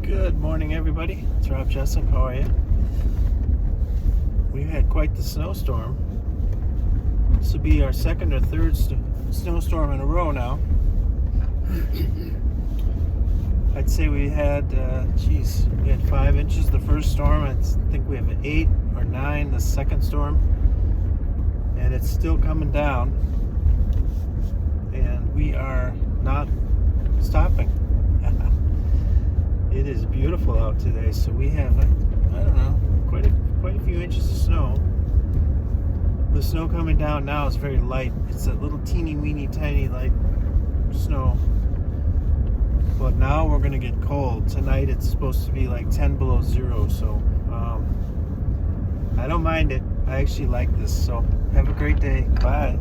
Good morning, everybody. It's Rob Jessup. How are you? We've had quite the snowstorm. This will be our second or third snowstorm in a row now. I'd say we had, we had 5 inches the first storm. I think we have 8 or 9 the second storm. And it's still coming down. And we are not stopping. It is beautiful out today, so we have, I don't know, quite a few inches of snow. The snow coming down now is very light. It's a little teeny weeny tiny light snow. But now we're gonna get cold. Tonight it's supposed to be like 10 below zero, so I don't mind it. I actually like this, so have a great day. Bye.